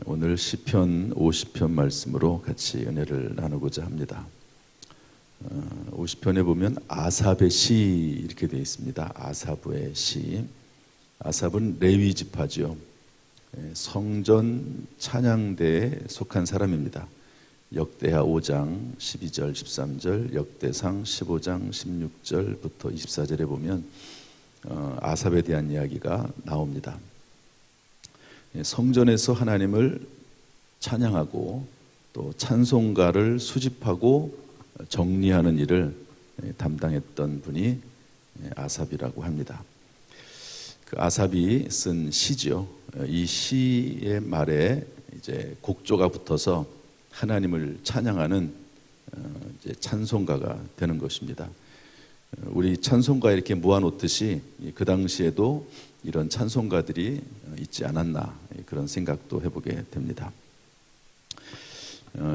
오늘 시편 50편 말씀으로 같이 은혜를 나누고자 합니다. 50편에 보면 아삽의 시 이렇게 되어 있습니다. 아삽의 시. 아삽은 레위 지파죠. 성전 찬양대에 속한 사람입니다. 역대하 5장 12절 13절, 역대상 15장 16절부터 24절에 보면 아삽에 대한 이야기가 나옵니다. 성전에서 하나님을 찬양하고 또 찬송가를 수집하고 정리하는 일을 담당했던 분이 아삽이라고 합니다. 그 아삽이 쓴 시죠. 이 시의 말에 이제 곡조가 붙어서 하나님을 찬양하는 이제 찬송가가 되는 것입니다. 우리 찬송가 이렇게 모아놓듯이 그 당시에도 이런 찬송가들이 있지 않았나 그런 생각도 해보게 됩니다.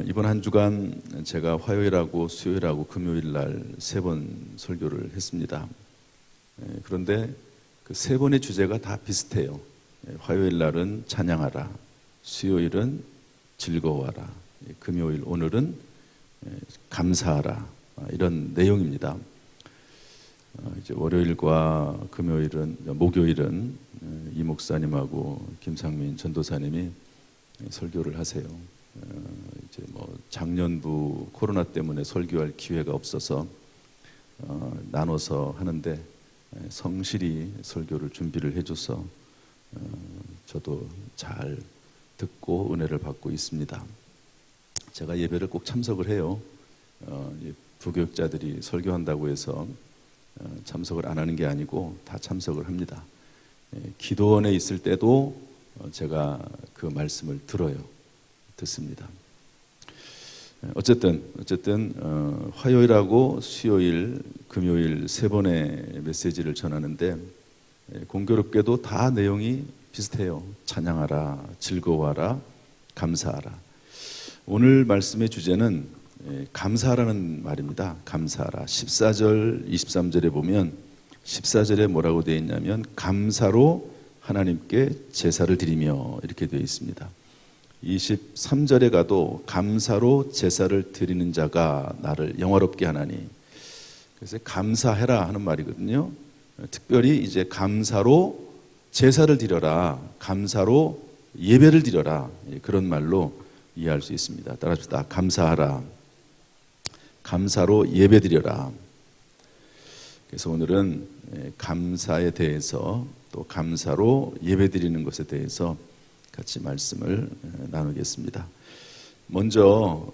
이번 한 주간 제가 화요일하고 수요일하고 금요일 날 3번 설교를 했습니다. 그런데 그 3번의 주제가 다 비슷해요. 화요일 날은 찬양하라, 수요일은 즐거워하라, 금요일 오늘은 감사하라, 이런 내용입니다. 이제 월요일과 목요일은 이 목사님하고 김상민 전도사님이 설교를 하세요. 이제 작년부 코로나 때문에 설교할 기회가 없어서 나눠서 하는데 성실히 설교를 준비를 해줘서 저도 잘 듣고 은혜를 받고 있습니다. 제가 예배를 꼭 참석을 해요. 부교육자들이 설교한다고 해서 참석을 안 하는 게 아니고 다 참석을 합니다. 기도원에 있을 때도 제가 그 말씀을 듣습니다. 어쨌든 화요일하고 수요일, 금요일 3번의 메시지를 전하는데 공교롭게도 다 내용이 비슷해요. 찬양하라, 즐거워하라, 감사하라. 오늘 말씀의 주제는 감사하라는 말입니다. 감사하라. 14절, 23절에 보면 14절에 뭐라고 되어 있냐면 감사로 하나님께 제사를 드리며 이렇게 되어 있습니다. 23절에 가도 감사로 제사를 드리는 자가 나를 영화롭게 하나니, 그래서 감사해라 하는 말이거든요. 특별히 이제 감사로 제사를 드려라, 감사로 예배를 드려라, 그런 말로 이해할 수 있습니다. 따라합시다. 감사하라, 감사로 예배 드려라. 그래서 오늘은 감사에 대해서 또 감사로 예배 드리는 것에 대해서 같이 말씀을 나누겠습니다. 먼저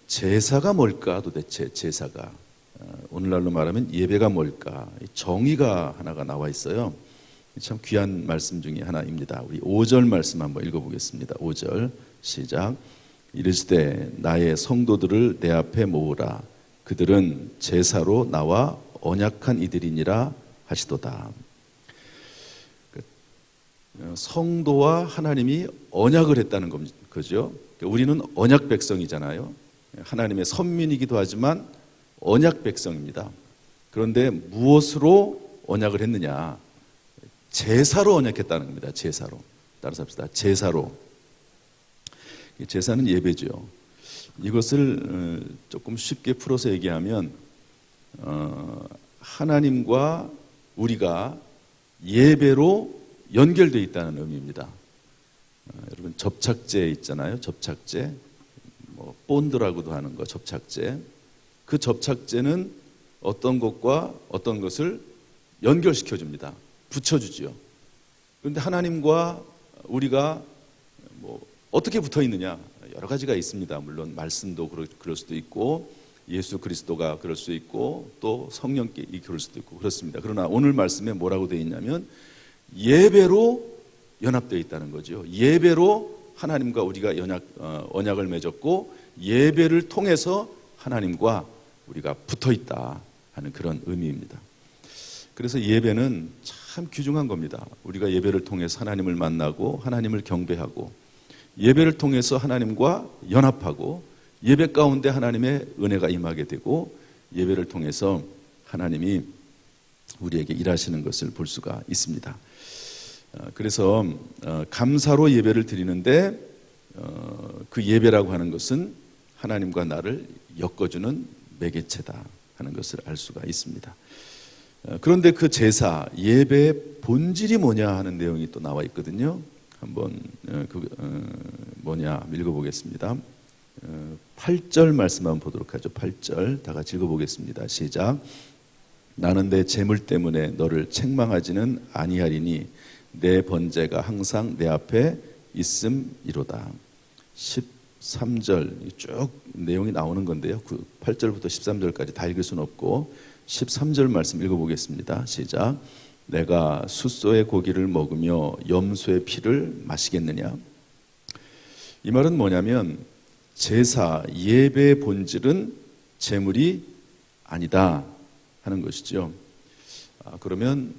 제사가 뭘까? 도대체 제사가 오늘날로 말하면 예배가 뭘까? 정의가 하나가 나와 있어요. 참 귀한 말씀 중에 하나입니다. 우리 5절 말씀 한번 읽어보겠습니다. 5절 시작. 이르시되 나의 성도들을 내 앞에 모으라. 그들은 제사로 나와 언약한 이들이니라 하시도다. 성도와 하나님이 언약을 했다는 거죠. 우리는 언약 백성이잖아요. 하나님의 선민이기도 하지만 언약 백성입니다. 그런데 무엇으로 언약을 했느냐? 제사로 언약했다는 겁니다. 제사로. 따라서 합시다. 제사로. 제사는 예배죠. 이것을 조금 쉽게 풀어서 얘기하면 하나님과 우리가 예배로 연결되어 있다는 의미입니다. 여러분 접착제 있잖아요. 접착제, 본드라고도 하는 거 접착제. 그 접착제는 어떤 것과 어떤 것을 연결시켜 줍니다. 붙여주지요. 그런데 하나님과 우리가 어떻게 붙어 있느냐? 여러 가지가 있습니다. 물론 말씀도 그럴 수도 있고 예수 그리스도가 그럴 수 있고 또 성령께 그럴 수도 있고 그렇습니다. 그러나 오늘 말씀에 뭐라고 되어 있냐면 예배로 연합되어 있다는 거죠. 예배로 하나님과 우리가 언약을 맺었고 예배를 통해서 하나님과 우리가 붙어 있다 하는 그런 의미입니다. 그래서 예배는 참 귀중한 겁니다. 우리가 예배를 통해서 하나님을 만나고 하나님을 경배하고 예배를 통해서 하나님과 연합하고 예배 가운데 하나님의 은혜가 임하게 되고 예배를 통해서 하나님이 우리에게 일하시는 것을 볼 수가 있습니다. 그래서 감사로 예배를 드리는데 그 예배라고 하는 것은 하나님과 나를 엮어주는 매개체다 하는 것을 알 수가 있습니다. 그런데 그 제사, 예배의 본질이 뭐냐 하는 내용이 또 나와 있거든요. 한번 뭐냐 읽어보겠습니다. 8절 말씀 한번 보도록 하죠. 8절 다 같이 읽어보겠습니다. 시작. 나는 내 재물 때문에 너를 책망하지는 아니하리니 내 번제가 항상 내 앞에 있음이로다. 13절 쭉 내용이 나오는 건데요. 8절부터 13절까지 다 읽을 수는 없고 13절 말씀 읽어보겠습니다. 시작. 내가 숫소의 고기를 먹으며 염소의 피를 마시겠느냐. 이 말은 뭐냐면 제사, 예배의 본질은 제물이 아니다 하는 것이죠. 그러면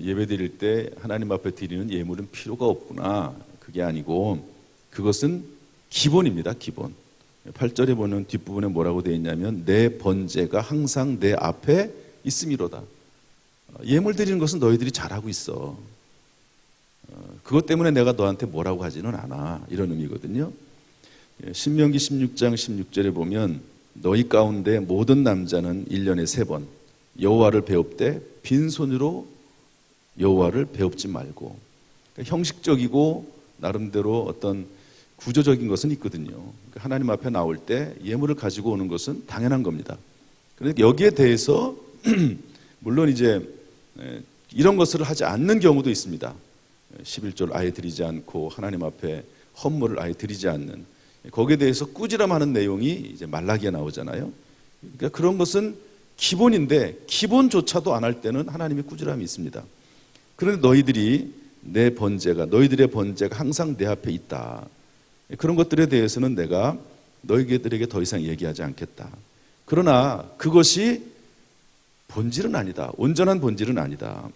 예배 드릴 때 하나님 앞에 드리는 예물은 필요가 없구나. 그게 아니고 그것은 기본입니다. 기본. 8절에 보는 뒷부분에 뭐라고 되어 있냐면 내 번제가 항상 내 앞에 있음이로다. 예물 드리는 것은 너희들이 잘하고 있어. 그것 때문에 내가 너한테 뭐라고 하지는 않아. 이런 의미거든요. 신명기 16장 16절에 보면 너희 가운데 모든 남자는 1년에 3번 여호와를 배웁되 빈손으로 여호와를 배웁지 말고. 그러니까 형식적이고 나름대로 어떤 구조적인 것은 있거든요. 그러니까 하나님 앞에 나올 때 예물을 가지고 오는 것은 당연한 겁니다. 그런데 여기에 대해서 물론 이제 이런 것을 하지 않는 경우도 있습니다. 11조를 아예 드리지 않고 하나님 앞에 헌물을 아예 드리지 않는, 거기에 대해서 꾸지람하는 내용이 이제 말라기에 나오잖아요. 그러니까 그런 것은 기본인데 기본조차도 안 할 때는 하나님의 꾸지람이 있습니다. 그런데 너희들의 번제가 항상 내 앞에 있다. 그런 것들에 대해서는 내가 너희들에게 더 이상 얘기하지 않겠다. 그러나 그것이 본질은 아니다. 온전한 본질은 아니다.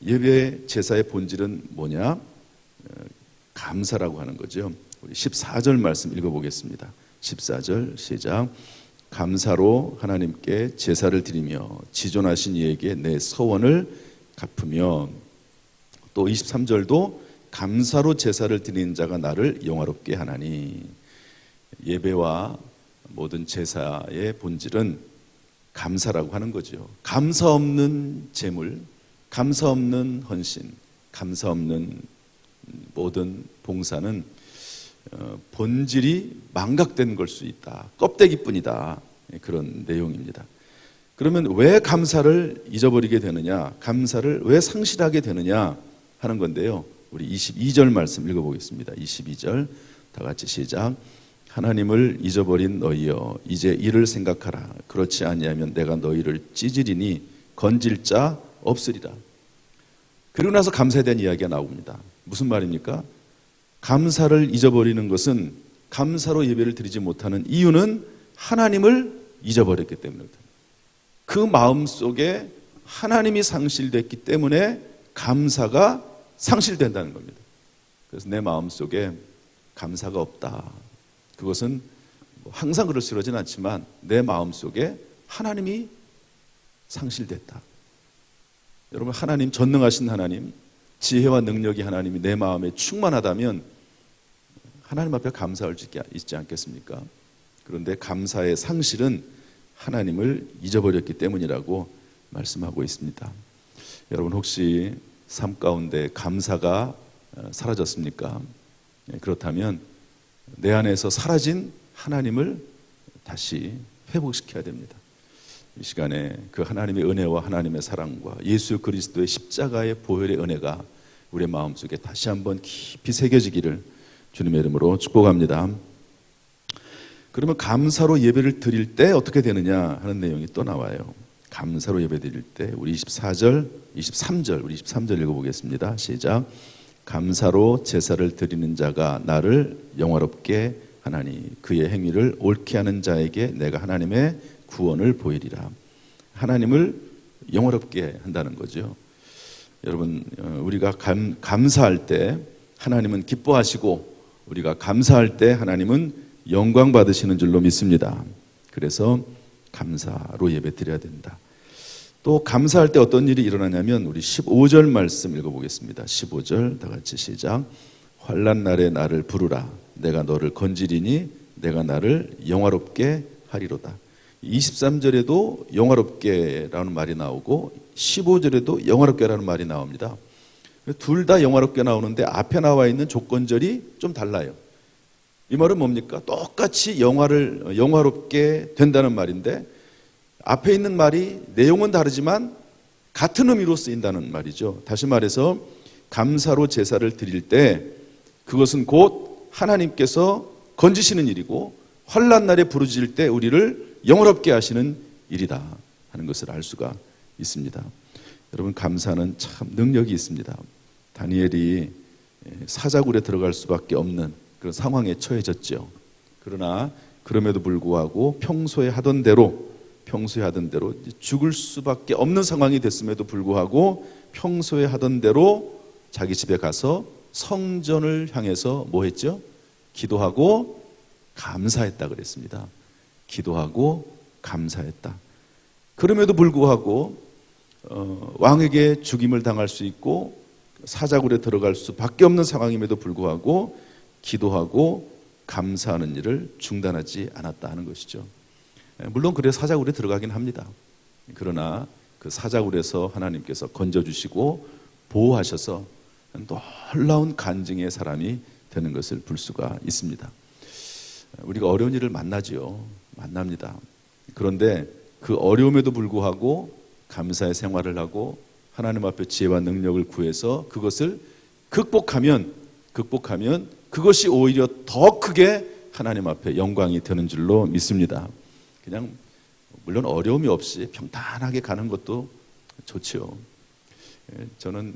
예배 제사의 본질은 뭐냐? 감사라고 하는 거죠. 우리 14절 말씀 읽어보겠습니다. 14절 시작. 감사로 하나님께 제사를 드리며 지존하신 이에게 내 서원을 갚으며, 또 23절도 감사로 제사를 드리는 자가 나를 영화롭게 하나니. 예배와 모든 제사의 본질은 감사라고 하는 거죠. 감사 없는 제물, 감사 없는 헌신, 감사 없는 모든 봉사는 본질이 망각된 걸 수 있다. 껍데기뿐이다. 그런 내용입니다. 그러면 왜 감사를 잊어버리게 되느냐, 감사를 왜 상실하게 되느냐 하는 건데요. 우리 22절 말씀 읽어보겠습니다. 22절 다 같이 시작. 하나님을 잊어버린 너희여 이제 이를 생각하라. 그렇지 아니하면 내가 너희를 찢으리니 건질 자 없으리라. 그리고 나서 감사에 대한 이야기가 나옵니다. 무슨 말입니까? 감사를 잊어버리는 것은, 감사로 예배를 드리지 못하는 이유는 하나님을 잊어버렸기 때문입니다. 그 마음 속에 하나님이 상실됐기 때문에 감사가 상실된다는 겁니다. 그래서 내 마음 속에 감사가 없다. 그것은 항상 그러지는 않지만 내 마음 속에 하나님이 상실됐다. 여러분, 하나님, 전능하신 하나님, 지혜와 능력이 하나님이 내 마음에 충만하다면 하나님 앞에 감사할 수 있지 않겠습니까? 그런데 감사의 상실은 하나님을 잊어버렸기 때문이라고 말씀하고 있습니다. 여러분, 혹시 삶 가운데 감사가 사라졌습니까? 그렇다면 내 안에서 사라진 하나님을 다시 회복시켜야 됩니다. 이 시간에 그 하나님의 은혜와 하나님의 사랑과 예수 그리스도의 십자가의 보혈의 은혜가 우리의 마음속에 다시 한번 깊이 새겨지기를 주님의 이름으로 축복합니다. 그러면 감사로 예배를 드릴 때 어떻게 되느냐 하는 내용이 또 나와요. 감사로 예배 드릴 때 우리 23절 읽어보겠습니다. 시작. 감사로 제사를 드리는 자가 나를 영화롭게 하나니 그의 행위를 옳게 하는 자에게 내가 하나님의 구원을 보이리라. 하나님을 영화롭게 한다는 거죠. 여러분, 우리가 감사할 때 하나님은 기뻐하시고 우리가 감사할 때 하나님은 영광 받으시는 줄로 믿습니다. 그래서 감사로 예배 드려야 된다. 또 감사할 때 어떤 일이 일어나냐면 우리 15절 말씀 읽어보겠습니다. 15절 다 같이 시작. 환난 날에 나를 부르라. 내가 너를 건지리니 내가 나를 영화롭게 하리로다. 23절에도 영화롭게라는 말이 나오고 15절에도 영화롭게라는 말이 나옵니다. 둘 다 영화롭게 나오는데 앞에 나와 있는 조건절이 좀 달라요. 이 말은 뭡니까? 똑같이 영화롭게 된다는 말인데 앞에 있는 말이 내용은 다르지만 같은 의미로 쓰인다는 말이죠. 다시 말해서 감사로 제사를 드릴 때 그것은 곧 하나님께서 건지시는 일이고 환난 날에 부르짖을 때 우리를 영화롭게 하시는 일이다 하는 것을 알 수가 있습니다. 여러분, 감사는 참 능력이 있습니다. 다니엘이 사자굴에 들어갈 수밖에 없는 그런 상황에 처해졌죠. 그러나 그럼에도 불구하고 평소에 하던 대로 죽을 수밖에 없는 상황이 됐음에도 불구하고 평소에 하던 대로 자기 집에 가서 성전을 향해서 뭐 했죠? 기도하고 감사했다 그랬습니다. 기도하고 감사했다. 그럼에도 불구하고 왕에게 죽임을 당할 수 있고 사자굴에 들어갈 수밖에 없는 상황임에도 불구하고 기도하고 감사하는 일을 중단하지 않았다 하는 것이죠. 물론 그래서 사자굴에 들어가긴 합니다. 그러나 그 사자굴에서 하나님께서 건져주시고 보호하셔서 놀라운 간증의 사람이 되는 것을 볼 수가 있습니다. 우리가 어려운 일을 만납니다. 그런데 그 어려움에도 불구하고 감사의 생활을 하고 하나님 앞에 지혜와 능력을 구해서 그것을 극복하면 그것이 오히려 더 크게 하나님 앞에 영광이 되는 줄로 믿습니다. 그냥 물론 어려움이 없이 평탄하게 가는 것도 좋지요. 저는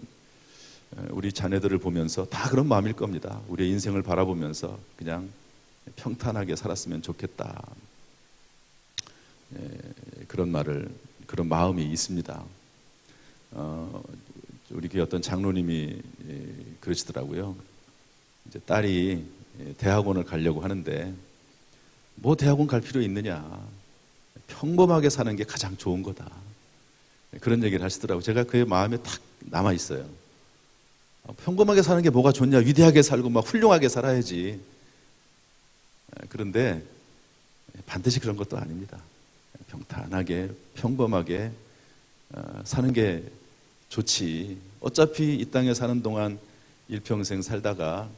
우리 자녀들을 보면서 다 그런 마음일 겁니다. 우리의 인생을 바라보면서 그냥 평탄하게 살았으면 좋겠다. 그런 마음이 있습니다. 우리 교회 어떤 장로님이 그러시더라고요. 이제 딸이 대학원을 가려고 하는데 뭐 대학원 갈 필요 있느냐. 평범하게 사는 게 가장 좋은 거다. 그런 얘기를 하시더라고요. 제가 그의 마음에 탁 남아 있어요. 평범하게 사는 게 뭐가 좋냐. 위대하게 살고 막 훌륭하게 살아야지. 그런데 반드시 그런 것도 아닙니다. 평탄하게 평범하게 사는 게 좋지. 어차피 이 땅에 사는 동안 일평생 살다가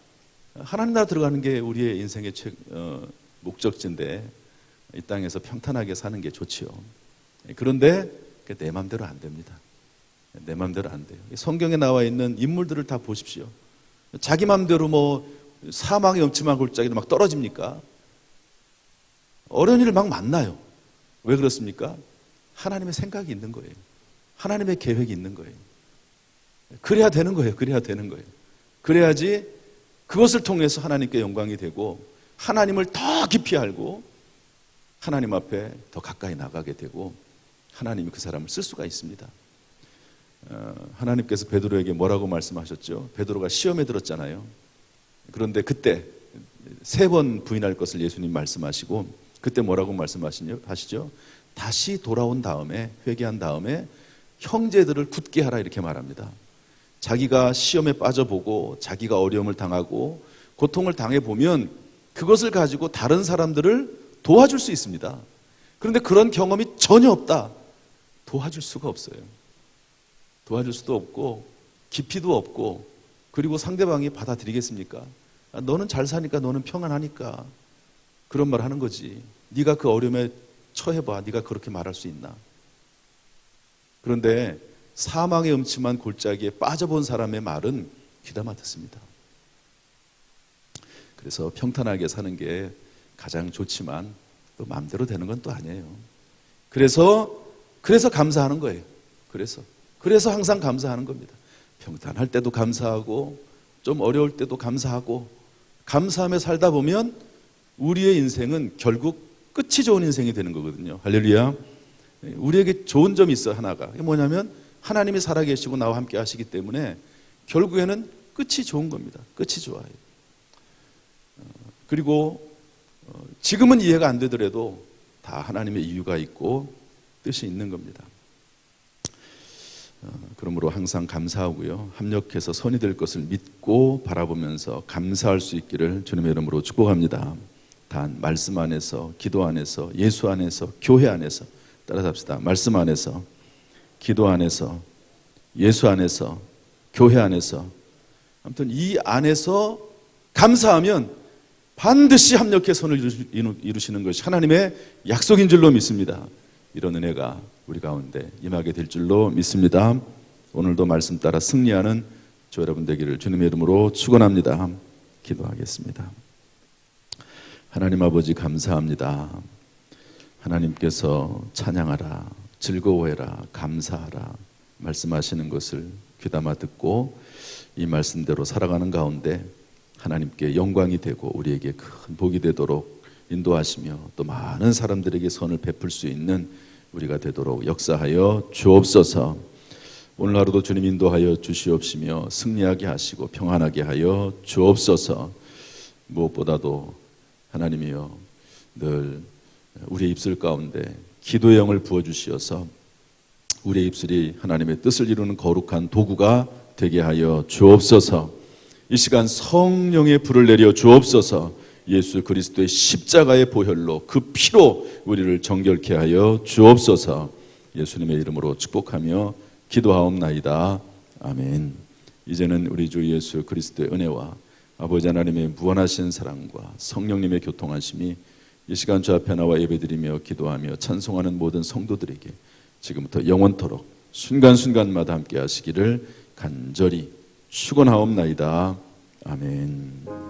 하나님 나라 들어가는 게 우리의 인생의 목적지인데 이 땅에서 평탄하게 사는 게 좋지요. 그런데 내 마음대로 안 됩니다. 내 마음대로 안 돼요. 성경에 나와 있는 인물들을 다 보십시오. 자기 마음대로 뭐 사망의 음침한 골짜기로 막 떨어집니까? 어려운 일을 막 만나요. 왜 그렇습니까? 하나님의 생각이 있는 거예요. 하나님의 계획이 있는 거예요. 그래야 되는 거예요. 그래야지 그것을 통해서 하나님께 영광이 되고 하나님을 더 깊이 알고 하나님 앞에 더 가까이 나가게 되고 하나님이 그 사람을 쓸 수가 있습니다. 하나님께서 베드로에게 뭐라고 말씀하셨죠? 베드로가 시험에 들었잖아요. 그런데 그때 3번 부인할 것을 예수님 말씀하시고 그때 뭐라고 말씀하시죠? 다시 돌아온 다음에 회개한 다음에 형제들을 굳게 하라 이렇게 말합니다. 자기가 시험에 빠져보고 자기가 어려움을 당하고 고통을 당해보면 그것을 가지고 다른 사람들을 도와줄 수 있습니다. 그런데 그런 경험이 전혀 없다. 도와줄 수가 없어요. 도와줄 수도 없고 깊이도 없고 그리고 상대방이 받아들이겠습니까? 너는 잘 사니까 너는 평안하니까 그런 말 하는 거지. 네가 그 어려움에 처해봐. 네가 그렇게 말할 수 있나? 그런데 사망의 음침한 골짜기에 빠져본 사람의 말은 귀담아 듣습니다. 그래서 평탄하게 사는 게 가장 좋지만 또 마음대로 되는 건 또 아니에요. 그래서 감사하는 거예요. 그래서 항상 감사하는 겁니다. 평탄할 때도 감사하고 좀 어려울 때도 감사하고 감사하며 살다 보면 우리의 인생은 결국 끝이 좋은 인생이 되는 거거든요. 할렐루야. 우리에게 좋은 점이 있어 하나가. 이게 뭐냐면 하나님이 살아계시고 나와 함께 하시기 때문에 결국에는 끝이 좋은 겁니다. 끝이 좋아요. 그리고 지금은 이해가 안 되더라도 다 하나님의 이유가 있고 뜻이 있는 겁니다. 그러므로 항상 감사하고요. 합력해서 선이 될 것을 믿고 바라보면서 감사할 수 있기를 주님의 이름으로 축복합니다. 단 말씀 안에서, 기도 안에서, 예수 안에서, 교회 안에서 따라잡시다. 말씀 안에서, 기도 안에서, 예수 안에서, 교회 안에서, 아무튼 이 안에서 감사하면 반드시 합력해 선을 이루시는 것이 하나님의 약속인 줄로 믿습니다. 이런 은혜가 우리 가운데 임하게 될 줄로 믿습니다. 오늘도 말씀 따라 승리하는 저 여러분 되기를 주님의 이름으로 축원합니다. 기도하겠습니다. 하나님 아버지 감사합니다. 하나님께서 찬양하라, 즐거워해라, 감사하라 말씀하시는 것을 귀담아 듣고 이 말씀대로 살아가는 가운데 하나님께 영광이 되고 우리에게 큰 복이 되도록 인도하시며 또 많은 사람들에게 선을 베풀 수 있는 우리가 되도록 역사하여 주옵소서. 오늘 하루도 주님 인도하여 주시옵시며 승리하게 하시고 평안하게 하여 주옵소서. 무엇보다도 하나님이여 늘 우리의 입술 가운데 기도의 영을 부어주시어서 우리의 입술이 하나님의 뜻을 이루는 거룩한 도구가 되게 하여 주옵소서. 이 시간 성령의 불을 내려 주옵소서. 예수 그리스도의 십자가의 보혈로 그 피로 우리를 정결케 하여 주옵소서. 예수님의 이름으로 축복하며 기도하옵나이다. 아멘. 이제는 우리 주 예수 그리스도의 은혜와 아버지 하나님의 무한하신 사랑과 성령님의 교통하심이 이 시간 주 앞에 나와 예배드리며 기도하며 찬송하는 모든 성도들에게 지금부터 영원토록 순간순간마다 함께 하시기를 간절히 축원하옵나이다. 아멘.